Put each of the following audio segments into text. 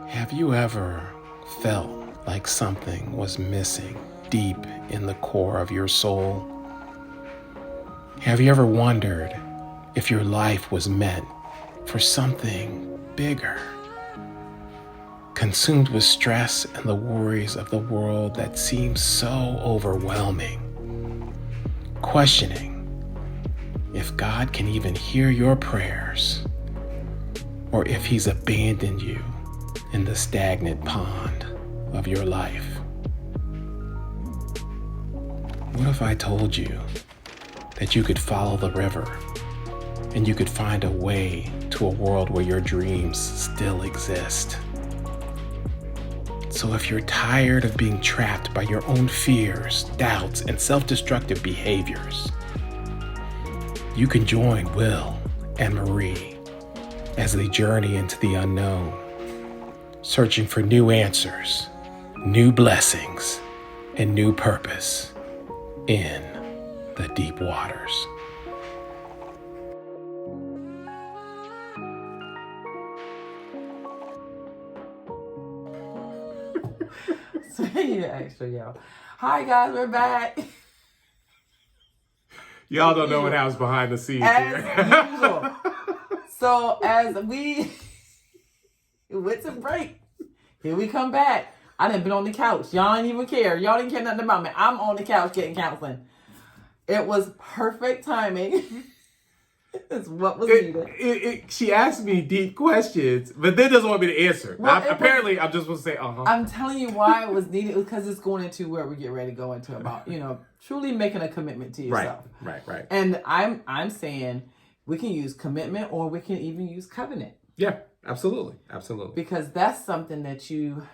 Have you ever felt like something was missing deep in the core of your soul? Have you ever wondered if your life was meant for something bigger? Consumed with stress and the worries of the world that seems so overwhelming, questioning if God can even hear your prayers, or if He's abandoned you in the stagnant pond of your life. What if I told you that you could follow the river and you could find a way to a world where your dreams still exist? So if you're tired of being trapped by your own fears, doubts, and self-destructive behaviors, you can join Will and Marie as they journey into the unknown, searching for new answers, new blessings, and new purpose in the deep waters. Say extra, yo. Hi guys, we're back. Y'all don't know what happens behind the scenes As here. usual. So as we went to break, here we come back. I done been on the couch. Y'all didn't even care. Y'all didn't care nothing about me. I'm on the couch getting counseling. It was perfect timing. It's what was needed. She asked me deep questions, but then doesn't want me to answer. Well, I'm just supposed to say, I'm telling you why it was needed, because it's going into where we get ready to go into about, truly making a commitment to yourself. Right. And I'm saying we can use commitment, or we can even use covenant. Yeah, absolutely. Because that's something that you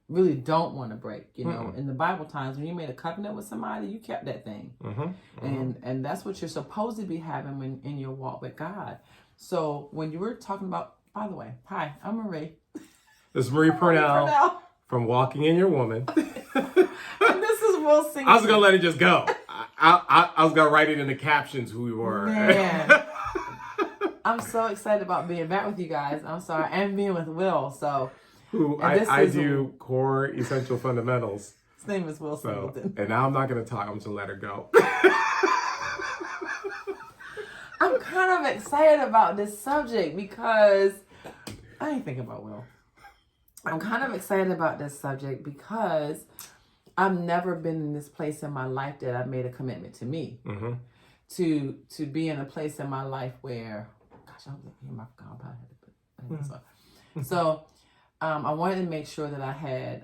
really don't want to break. In the Bible times, when you made a covenant with somebody, you kept that thing. And that's what you're supposed to be having when in your walk with God. So when you were talking about, by the way, hi, I'm Marie. This is Marie Purnell from Walking in Your Woman. And this is Will Singleton. I was going to let it just go. I was going to write it in the captions who we were. Man. I'm so excited about being back with you guys. I'm sorry. And being with Will. So, who I do core essential fundamentals. His name is Will Singleton. And now I'm not going to talk. I'm just going to let her go. I'm kind of excited about this subject because I ain't thinking about Will. I'm kind of excited about this subject because I've never been in this place in my life that I've made a commitment to me. To be in a place in my life where, gosh, I was looking at my phone. I had to put. So I wanted to make sure that I had.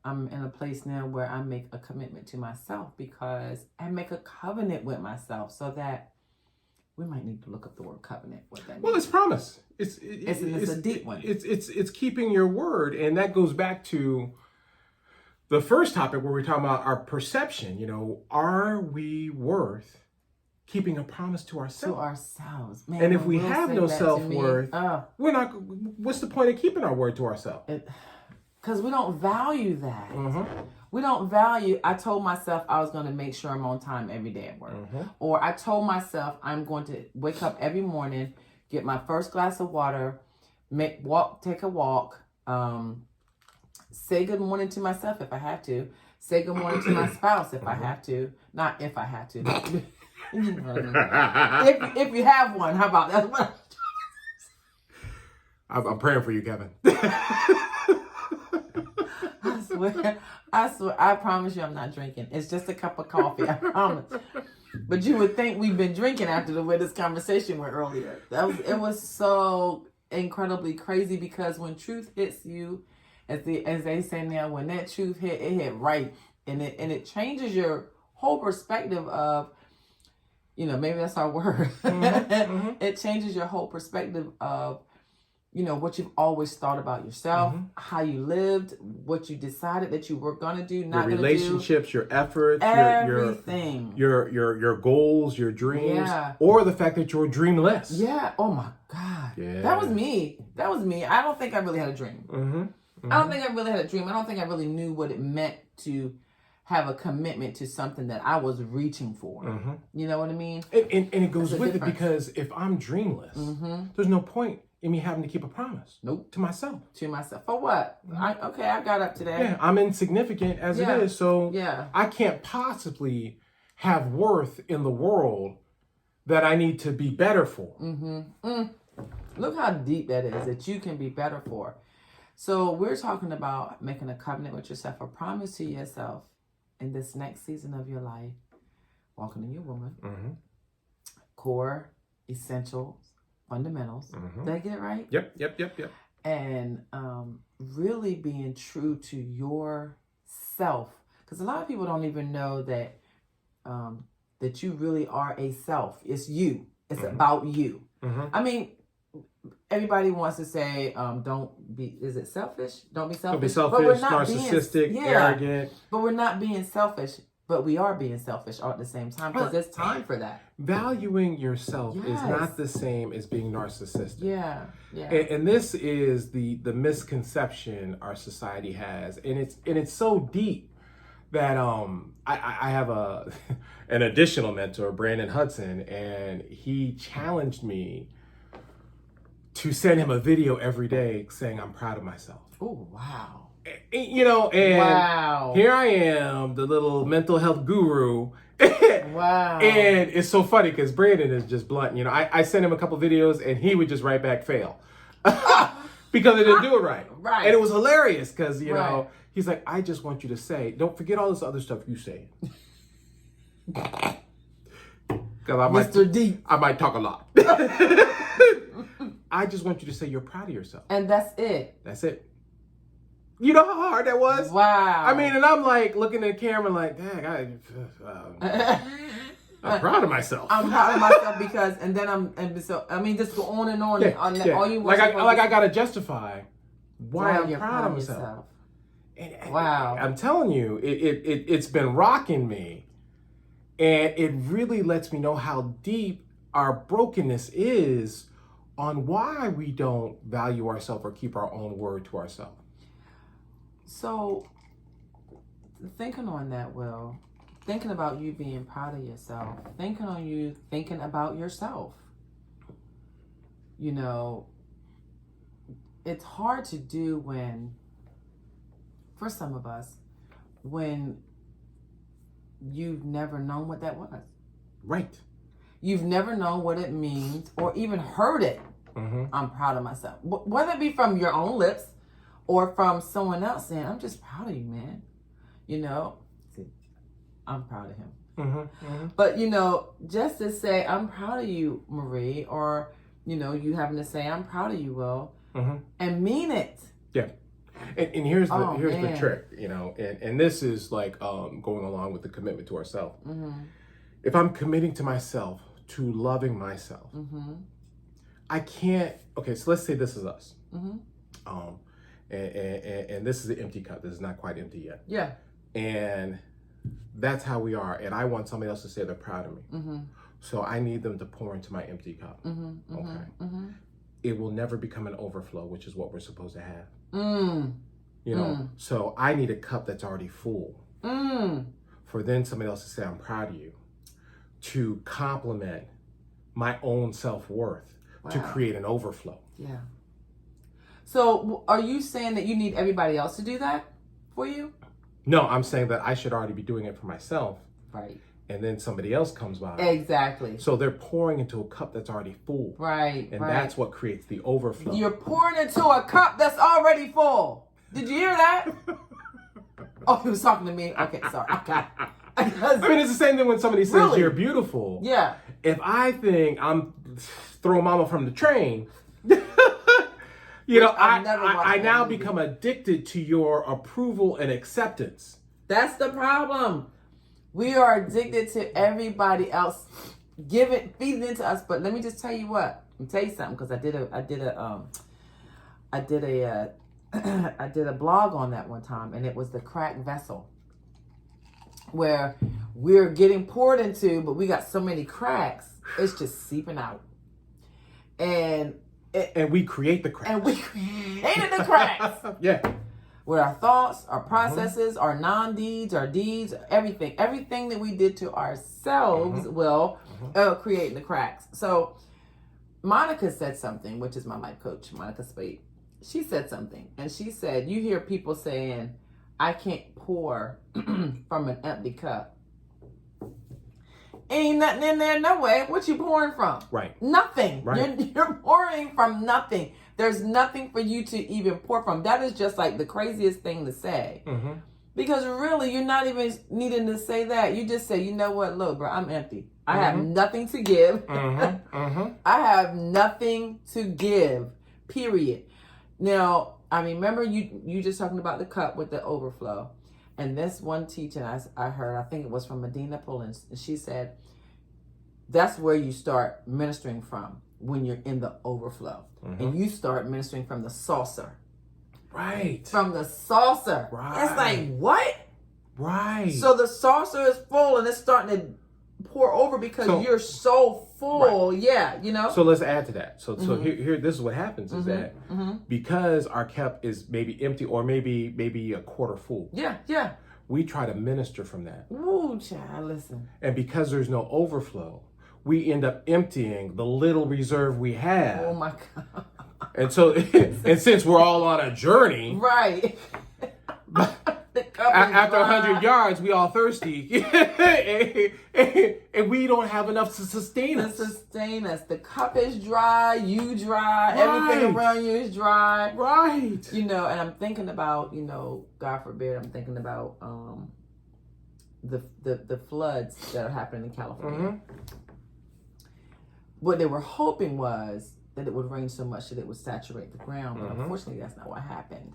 I'm in a place now where I make a commitment to myself, because I make a covenant with myself, so that we might need to look up the word covenant. What that means. Well, it's promise. It's a deep one. It's keeping your word, and that goes back to the first topic where we're talking about our perception. Are we worth keeping a promise to ourselves? Man, and if we have no self-worth, we're not. What's the point of keeping our word to ourselves? Because we don't value that. We don't value. I told myself I was going to make sure I'm on time every day at work. Or I told myself I'm going to wake up every morning, get my first glass of water, take a walk, say good morning to myself if I have to, say good morning to my spouse if I have to, not if I have to. You know what I mean? If you have one, how about that? I'm praying for you, Kevin. I swear, I promise you I'm not drinking. It's just a cup of coffee, I promise. But you would think we've been drinking after the way this conversation went earlier. It was so incredibly crazy, because when truth hits you, as they say now, when that truth hit, it hit right. And it changes your whole perspective of, maybe that's our word. It changes your whole perspective of, what you've always thought about yourself, how you lived, what you decided that you were going to do, not going to do. Your relationships, your efforts, everything. Your goals, your dreams, yeah. Or the fact that you're dreamless. Yeah. Oh my God. Yeah. That was me. I don't think I really had a dream. I don't think I really had a dream. I don't think I really knew what it meant to have a commitment to something that I was reaching for. You know what I mean? And it goes with it, because if I'm dreamless, there's no point in me having to keep a promise. Nope. To myself. To myself. For what? I got up today. Yeah, I'm insignificant as it is, so I can't possibly have worth in the world that I need to be better for. Look how deep that is, that you can be better for. So we're talking about making a covenant with yourself, a promise to yourself in this next season of your life, walking in your woman, core, essentials, fundamentals. Did I get it right? Yep. And really being true to yourself. Because a lot of people don't even know that that you really are a self. It's you. It's about you. I mean, everybody wants to say, don't be, is it selfish? Don't be selfish. Don't be selfish, but we're not narcissistic, arrogant. But we're not being selfish, but we are being selfish all at the same time because there's time for that. Valuing yourself is not the same as being narcissistic. Yeah. And this is the misconception our society has. And it's so deep that I have an additional mentor, Brandon Hudson, and he challenged me to send him a video every day saying I'm proud of myself. Oh, wow. You know, and here I am, the little mental health guru. Wow. And it's so funny because Brandon is just blunt. You know, I sent him a couple videos and he would just write back fail. Because I didn't do it right. Right. And it was hilarious because, you know, he's like, I just want you to say, don't forget all this other stuff you say. Because Mr. D. I might talk a lot. I just want you to say you're proud of yourself. And that's it. That's it. You know how hard that was? Wow. I mean, and I'm like looking at the camera like, dang, I'm proud of myself. I'm proud of myself because, and then just go on and on. Yeah, on that. All you want I gotta justify why I'm proud of myself. And wow. I'm telling you, it's been rocking me. And it really lets me know how deep our brokenness is on why we don't value ourselves or keep our own word to ourselves. So, thinking on that, Will, thinking about you being proud of yourself, thinking on you thinking about yourself, you know, it's hard to do when, for some of us, when you've never known what that was. Right. You've never known what it means or even heard it. I'm proud of myself. Whether it be from your own lips or from someone else saying, I'm just proud of you, man. You know, I'm proud of him. But, you know, just to say, I'm proud of you, Marie, or, you know, you having to say, I'm proud of you, Will, and mean it. Yeah. And here's the trick, you know, and this is like going along with the commitment to ourselves. If I'm committing to myself, to loving myself, I can't, okay, so let's say this is us. And this is an empty cup. This is not quite empty yet. Yeah. And that's how we are. And I want somebody else to say they're proud of me. So I need them to pour into my empty cup. It will never become an overflow, which is what we're supposed to have. You know, so I need a cup that's already full. For then somebody else to say, I'm proud of you. To complement my own self-worth. To create an overflow. Yeah. So are you saying that you need everybody else to do that for you? No, I'm saying that I should already be doing it for myself. Right. And then somebody else comes by. Exactly. So they're pouring into a cup that's already full. Right. And that's what creates the overflow. You're pouring into a cup that's already full. Did you hear that? Oh, he was talking to me. Okay, sorry. Okay. I mean, it's the same thing when somebody says you're beautiful. Yeah. If I think I'm throwing mama from the train, you know, I now become addicted to your approval and acceptance. That's the problem. We are addicted to everybody else feeding into us. But let me just tell you what. Let me tell you something, because I did a blog on that one time, and it was the cracked vessel, where we're getting poured into, but we got so many cracks, it's just seeping out. And we create the cracks. And we created the cracks. Yeah. With our thoughts, our processes, our non-deeds, our deeds, everything that we did to ourselves will create the cracks. So Monica said something, which is my life coach, Monica Spade. She said something, and she said, you hear people saying, I can't pour from an empty cup. Ain't nothing in there, no way. What you pouring from? Right. Nothing. Right. You're pouring from nothing. There's nothing for you to even pour from. That is just like the craziest thing to say. Mm-hmm. Because really, you're not even needing to say that. You just say, you know what, look, bro, I'm empty. I have nothing to give. I have nothing to give, period. Now, I remember you just talking about the cup with the overflow. And this one teaching I heard, I think it was from Medina Pullins, and she said, that's where you start ministering from when you're in the overflow. And you start ministering from the saucer. Right. From the saucer. Right. It's like, what? Right. So the saucer is full and it's starting to pour over because you're so full. Right. Yeah, you know? So let's add to that. So here this is what happens is that because our cup is maybe empty or maybe a quarter full. Yeah, yeah. We try to minister from that. Ooh, child, listen. And because there's no overflow, we end up emptying the little reserve we have. Oh my God. And so, and since we're all on a journey, right? After 100 yards, we all thirsty, and we don't have enough to sustain us. The cup is dry. You dry. Right. Everything around you is dry. Right. You know, and I'm thinking about, God forbid, I'm thinking about the floods that are happening in California. What they were hoping was that it would rain so much that it would saturate the ground, but unfortunately, that's not what happened,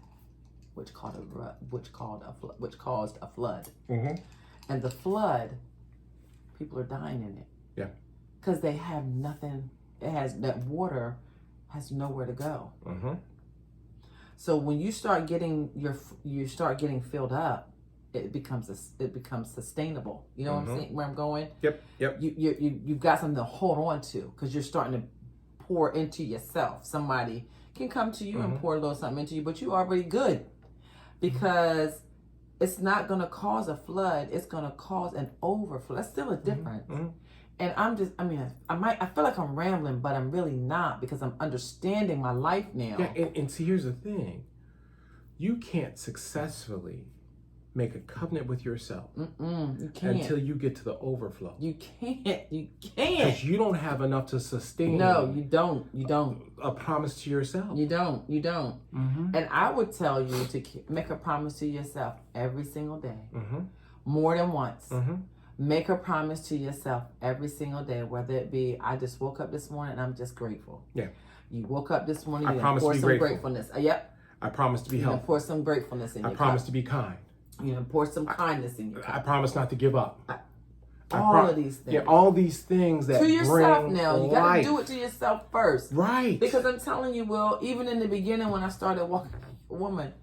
which caused a flood. And the flood, people are dying in it. Yeah, because they have nothing. That water has nowhere to go. So when you start getting filled up, it becomes sustainable. You know what I'm saying? Where I'm going? Yep. You've got something to hold on to because you're starting to pour into yourself. Somebody can come to you and pour a little something into you, but you're already good because it's not going to cause a flood. It's going to cause an overflow. That's still a difference. And I feel like I'm rambling, but I'm really not because I'm understanding my life now. Yeah, and see, here's the thing. You can't successfully make a covenant with yourself you can't until you get to the overflow. You can't because you don't have enough to sustain. No, you don't a promise to yourself. You don't And I would tell you to make a promise to yourself every single day, more than once. Make a promise to yourself every single day, whether it be I just woke up this morning and I'm just grateful. Yeah, you woke up this morning, you pour some gratefulness. Yep, I promise to be helpful. Pour some gratefulness in your cup. I promise to be kind. Pour some kindness in your cup. I promise not to give up. All of these things. Yeah, all these things that to yourself bring now. You got to do it to yourself first. Right. Because I'm telling you, Will, even in the beginning when I started walking with a woman,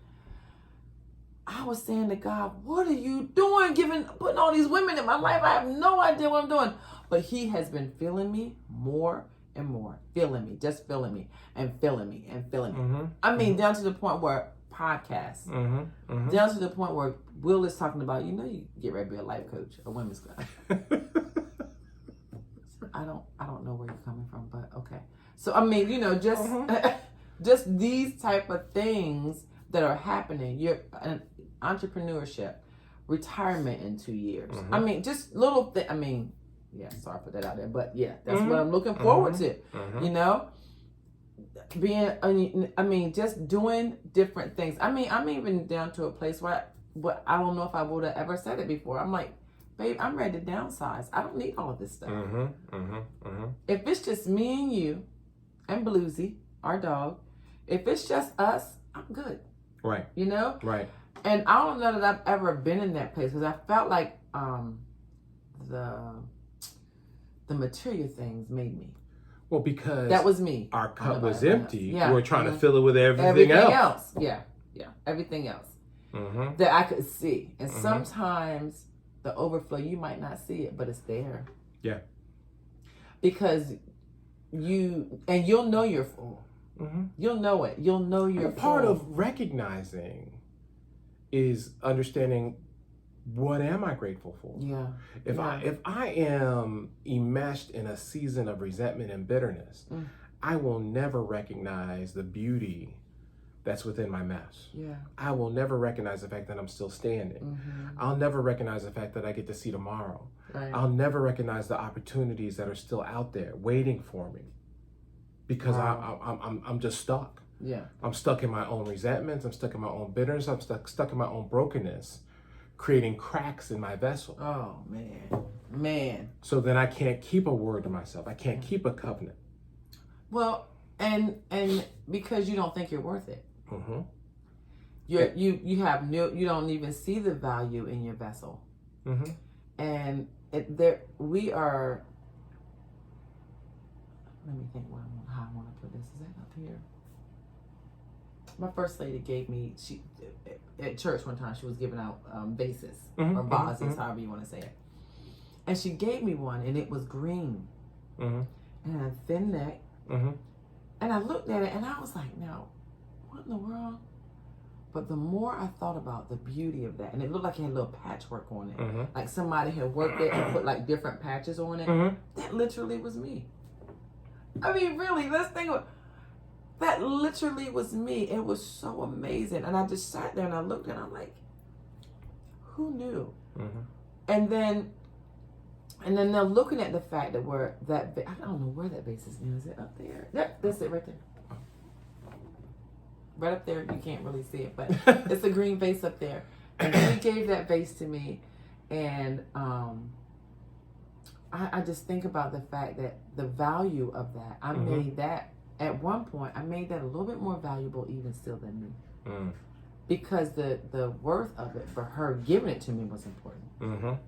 I was saying to God, what are you doing putting all these women in my life? I have no idea what I'm doing. But he has been filling me more and more. Filling me, just filling me and filling me and filling me. I mean, down to the point where podcasts. Down to the point where Will is talking about, you get ready to be a life coach, a women's club. I don't know where you're coming from, but okay. So I mean, just these type of things that are happening. You're an entrepreneurship, retirement in 2 years. I mean, just little things. I mean, yeah, sorry for that out there, but yeah, that's what I'm looking forward to. Just doing different things. I mean, I'm even down to a place where I don't know if I would have ever said it before. I'm like, babe, I'm ready to downsize. I don't need all of this stuff. If it's just me and you and Bluesy, our dog, if it's just us, I'm good. Right. Right. And I don't know that I've ever been in that place because I felt like the material things made me. Well, because that was me. Our cup was empty. Yeah. We were trying to fill it with everything else. Yeah. Everything else that I could see. And sometimes the overflow, you might not see it, but it's there. Yeah. Because you'll know you're full. You'll know it. You'll know you're full. Part of recognizing is understanding, what am I grateful for? Yeah. If I am enmeshed in a season of resentment and bitterness, I will never recognize the beauty that's within my mess. Yeah. I will never recognize the fact that I'm still standing. Mm-hmm. I'll never recognize the fact that I get to see tomorrow. Right. I'll never recognize the opportunities that are still out there waiting for me, because I'm just stuck. Yeah. I'm stuck in my own resentments. I'm stuck in my own bitterness. I'm stuck in my own brokenness, creating cracks in my vessel. Oh, man. So then I can't keep a word to myself. I can't keep a covenant. Well, and because you don't think you're worth it. Mm-hmm. You don't even see the value in your vessel. Mm-hmm. And we are. Let me think how I want to put this. Is that up here? My first lady gave me, at church one time, she was giving out vases, or vases, however you want to say it. And she gave me one, and it was green, and a thin neck. And I looked at it, and I was like, now, what in the world? But the more I thought about the beauty of that, and it looked like it had a little patchwork on it, like somebody had worked it and put like different patches on it. That literally was me. I mean, really, let's think of that. Literally was me. It was so amazing, and I just sat there and I looked and I'm like, who knew? And then they're looking at the fact that I don't know where that vase is now. Is it up there? Yep, that's it right there. Right up there, you can't really see it, but it's a green vase up there. And she gave that vase to me, and I just think about the fact that the value of that, I made that, at one point, I made that a little bit more valuable even still than me. Because the worth of it for her giving it to me was important.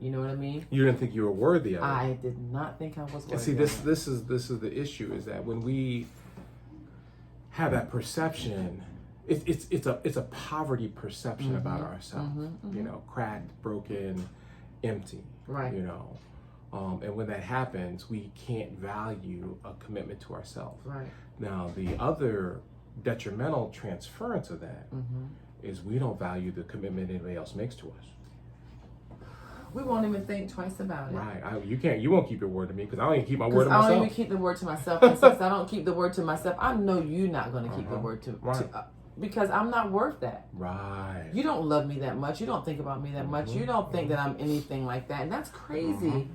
You know what I mean? You didn't think you were worthy of it. I did not think I was worthy. And see, this is the issue, is that when we have that perception, it's a poverty perception about ourselves. You know, cracked, broken, empty. Right. You know, and when that happens, we can't value a commitment to ourselves. Right. Now, the other detrimental transference of that is we don't value the commitment anybody else makes to us. We won't even think twice about it. Right. You won't keep your word to me, because I don't even keep my word to myself. I don't even keep the word to myself. And since I don't keep the word to myself, I know you're not going to keep the word to because I'm not worth that. Right. You don't love me that much. You don't think about me that much. You don't think that I'm anything like that. And that's crazy.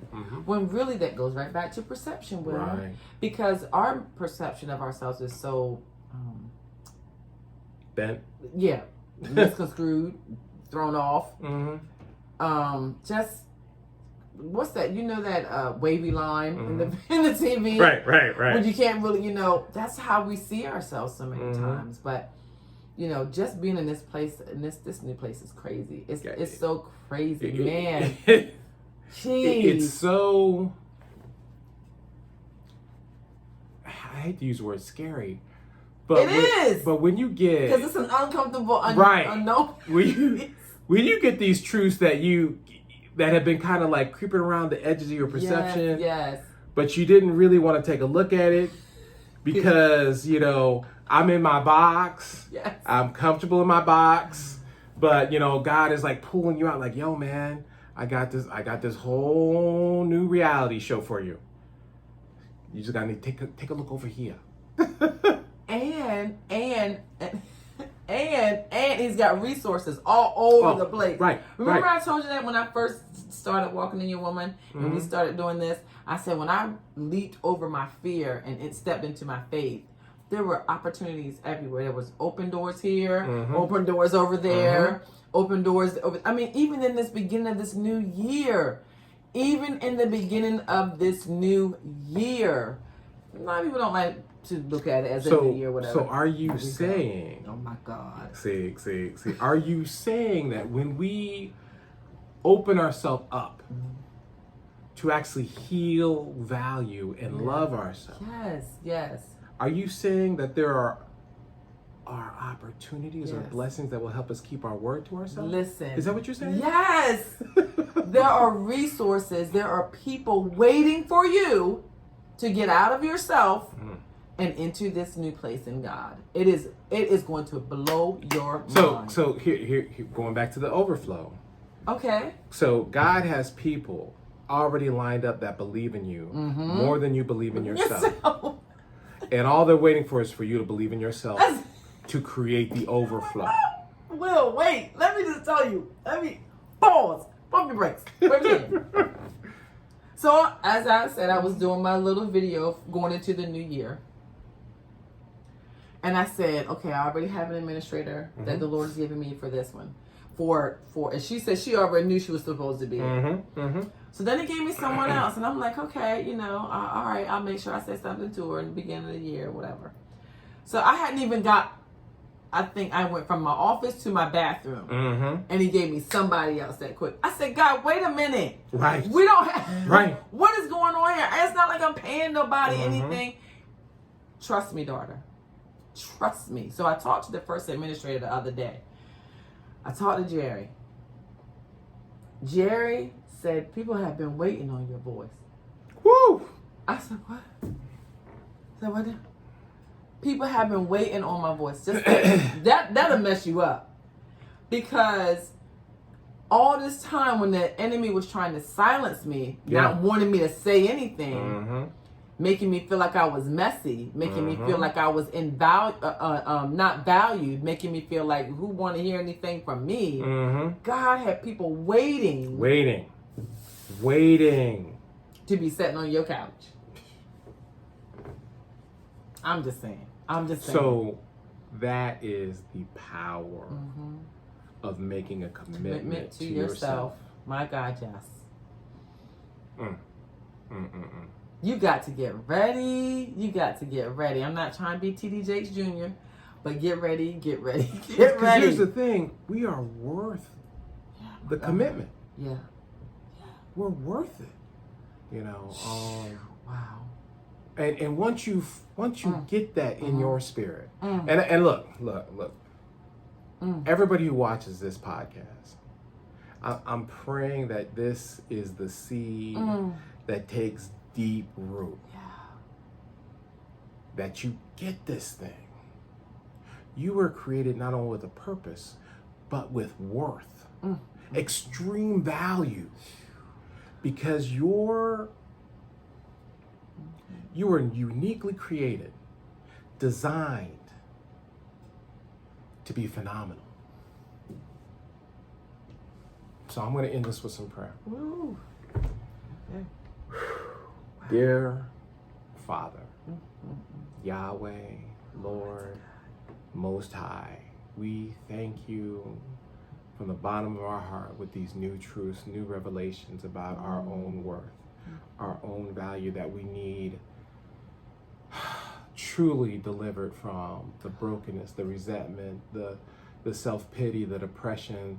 When really that goes right back to perception, Will. Right. Because our perception of ourselves is so... bent? Yeah. Misconstrued, thrown off. Just... What's that? You know that wavy line in the TV? Right. When you can't really, that's how we see ourselves so many times. But... just being in this place, and this new place is crazy. It's so crazy, man. Jeez. It's so, I hate to use the word scary, but it is. But when you get, because it's an uncomfortable, unknown. when you get these truths that have been kind of like creeping around the edges of your perception, yes. But you didn't really want to take a look at it because I'm in my box. Yes. I'm comfortable in my box. But, God is like pulling you out like, yo, man, I got this whole new reality show for you. You just got to take a look over here. and he's got resources all over the place. Right. Remember I told you that when I first started walking in your woman and we started doing this? I said when I leaped over my fear and it stepped into my faith, there were opportunities everywhere. There was open doors here, open doors over there, open doors over. I mean, even in this beginning of this new year, a lot of people don't like to look at it as a new year or whatever. So are you saying... Oh my God. See. Are you saying that when we open ourselves up to actually heal, value, and love ourselves... Yes. Are you saying that there are opportunities or blessings that will help us keep our word to ourselves? Listen. Is that what you're saying? Yes. There are resources. There are people waiting for you to get out of yourself and into this new place in God. It is going to blow your mind. So here, going back to the overflow. Okay. So God has people already lined up that believe in you more than you believe in yourself. And all they're waiting for is for you to believe in yourself to create the overflow. Will, wait. Let me just tell you. Let me pause. Pump your brakes. Wait a minute. So, as I said, I was doing my little video going into the new year. And I said, okay, I already have an administrator that the Lord has given me for this one. And she said she already knew she was supposed to be. So then he gave me someone else. And I'm like, okay, all right, I'll make sure I say something to her in the beginning of the year or whatever. So I hadn't even I think I went from my office to my bathroom. And he gave me somebody else that quick. I said, God, wait a minute. Right. We don't have... Right. What is going on here? It's not like I'm paying nobody anything. Trust me, daughter. Trust me. So I talked to the first administrator the other day. I talked to Jerry. Jerry said, people have been waiting on your voice. Woo! I said, what? I said, what? People have been waiting on my voice. Just that'll mess you up. Because all this time when the enemy was trying to silence me, not wanting me to say anything, making me feel like I was messy, making me feel like I was not valued, making me feel like who want to hear anything from me. God had people waiting to be sitting on your couch. I'm just saying. So that is the power of making a commitment to yourself. My God, yes. You got to get ready. I'm not trying to be T.D. Jakes Jr., but get ready. Because here's the thing. We are worth the commitment. Yeah. We're worth it. Wow. And once you get that in your spirit, and look, everybody who watches this podcast, I'm praying that this is the seed that takes deep root. Yeah. That you get this thing. You were created not only with a purpose, but with worth, extreme value, because you were uniquely created, designed to be phenomenal. So I'm going to end this with some prayer. Woo. Okay. Dear Father, Yahweh, Lord, Most High, we thank you from the bottom of our heart with these new truths, new revelations about our own worth, our own value that we need truly delivered from the brokenness, the resentment, the self-pity, the depression,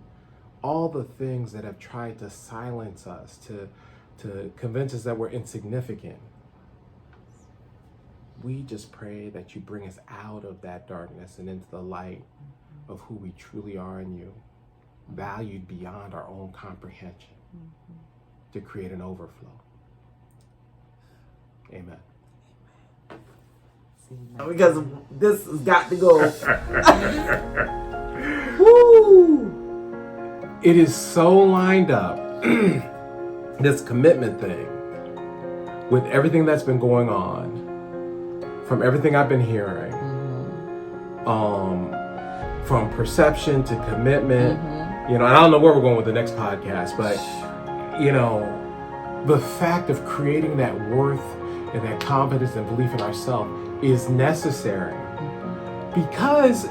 all the things that have tried to silence us, to convince us that we're insignificant. We just pray that you bring us out of that darkness and into the light of who we truly are in you, valued beyond our own comprehension, to create an overflow. Amen. Because this has got to go. Woo! It is so lined up, this commitment thing, with everything that's been going on, from everything I've been hearing, from perception to commitment, and I don't know where we're going with the next podcast, but, the fact of creating that worth and that confidence and belief in ourselves is necessary, because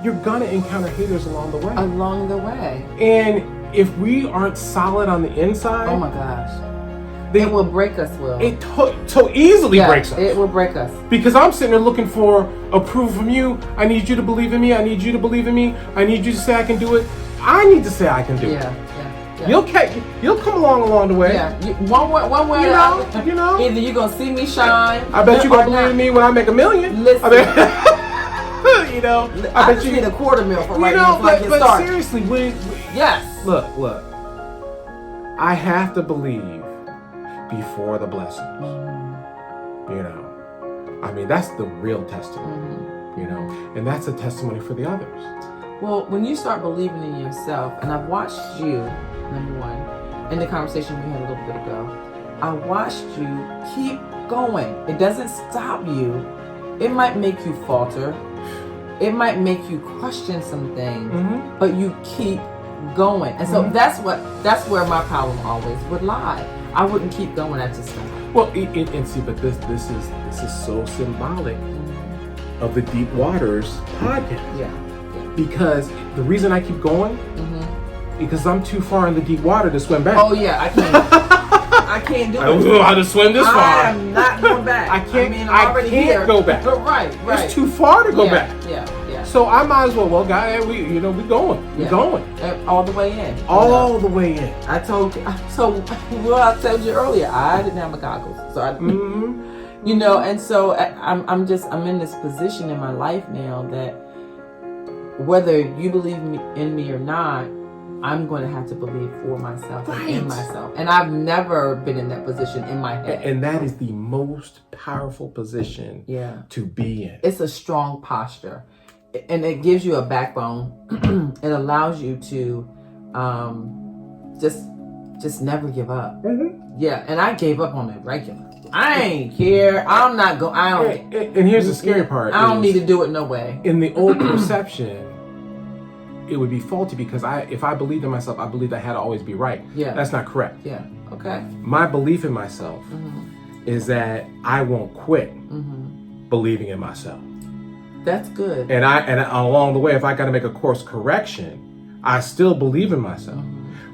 you're gonna encounter haters along the way. And if we aren't solid on the inside, oh my gosh, it will break us, Will. It so easily breaks us. It will break us. Because I'm sitting there looking for approval from you. I need you to believe in me. I need you to believe in me. I need you to say I can do it. I need to say I can do it. Yeah. You'll come along the way. Yeah, one way. You know. Either you're gonna see me shine. I bet you're gonna believe in me when I make $1 million. Listen. I bet you need a $250,000 for right now. But seriously, yes. Look. I have to believe before the blessings. That's the real testimony. And that's a testimony for the others. Well, when you start believing in yourself, and I've watched you, number one, in the conversation we had a little bit ago, I watched you keep going. It doesn't stop you it might make you falter. It might make you question some things, but you keep going. And so that's where my problem always would lie. I wouldn't keep going. I just don't. Well, and see, but this is so symbolic of the Deep Waters podcast. Yeah. Because the reason I keep going, because I'm too far in the deep water to swim back. Oh yeah, I can't. I can't do it. I don't know how to swim this far. I am not going back. I can't. I'm I already can't here. go back. Right. It's too far to go back. Yeah. So I might as well. Well, God, we going. We're going all the way in. All the way in. I told you earlier. I didn't have my goggles, so I. You know, and so I'm in this position in my life now that whether you believe in me or not, I'm going to have to believe for myself and in myself. And I've never been in that position in my head. And that is the most powerful position to be in. It's a strong posture. And it gives you a backbone. It allows you to just never give up. Yeah, and I gave up on it regular. I ain't care. I'm not going. I don't. And here's the scary part. I don't need to do it no way. In the old perception, it would be faulty because if I believed in myself, I believed I had to always be right. Yeah. That's not correct. Yeah. Okay. My belief in myself is that I won't quit believing in myself. That's good. And along the way, if I got to make a course correction, I still believe in myself.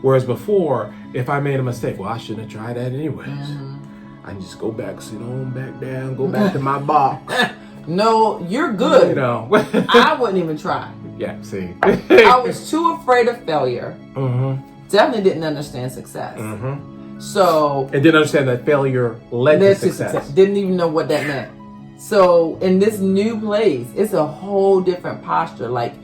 Whereas before, if I made a mistake, well, I shouldn't have tried that anyways. I can just go back, sit on back down, go back to my box. No, you're good. You know. I wouldn't even try. Yeah, see. I was too afraid of failure. Definitely didn't understand success. So. And didn't understand that failure led to success. Didn't even know what that meant. So in this new place, it's a whole different posture. Like,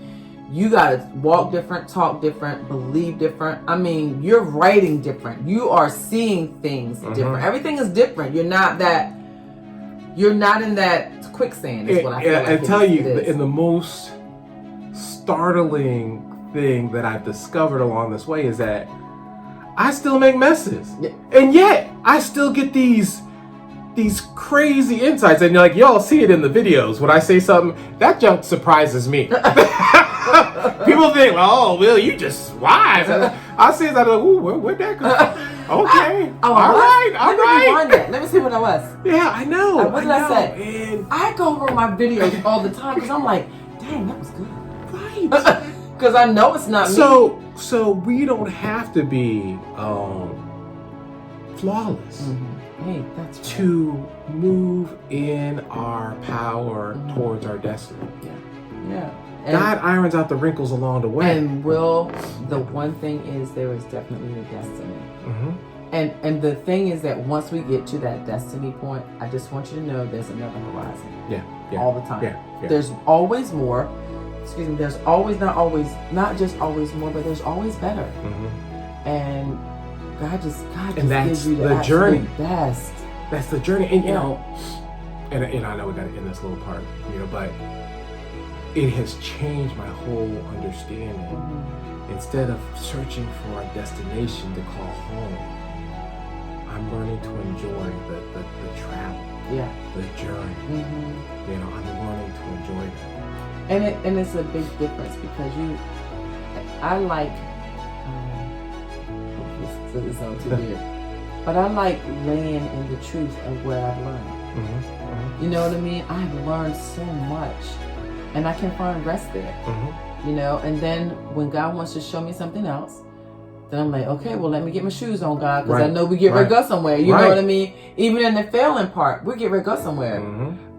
you got to walk different, talk different, believe different. I mean, you're writing different. You are seeing things different. Everything is different. You're not in that quicksand is what I feel like I tell you, in the most startling thing that I've discovered along this way is that I still make messes. And yet I still get these crazy insights, and you're like, y'all see it in the videos when I say something that junk surprises me. People think, oh, Will, you just wise. I say that, ooh, where'd that come from? Okay, all right. Let me see what I was. Yeah, I know. What did I say? And I go over my videos all the time because I'm like, dang, that was good. Right. Because I know it's not me. So we don't have to be flawless. Hey, that's right. To move in our power towards our destiny. Yeah. God irons out the wrinkles along the way. And the one thing is there is definitely a destiny. And the thing is that once we get to that destiny point, I just want you to know there's another horizon. Yeah. All the time. Yeah. There's always more. Excuse me. There's always, not just always more, but there's always better. And God just gives you the journey. Best. That's the journey. And you know, and I know we got to end this little part, but it has changed my whole understanding. Instead of searching for a destination to call home, I'm learning to enjoy the travel, the journey. I'm learning to enjoy that. And it's a big difference because I like. This sounds too weird, but I like laying in the truth of where I've learned. You know what I mean? I've learned so much, and I can find rest there. And then when God wants to show me something else, then I'm like, okay, well, let me get my shoes on, God, because I know we get ready to go somewhere. You know what I mean? Even in the failing part, we get ready to go somewhere.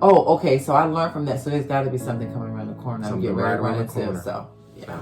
Oh, okay, so I learned from that. So there's got to be something coming around the corner. I'm getting ready to run into. So, yeah.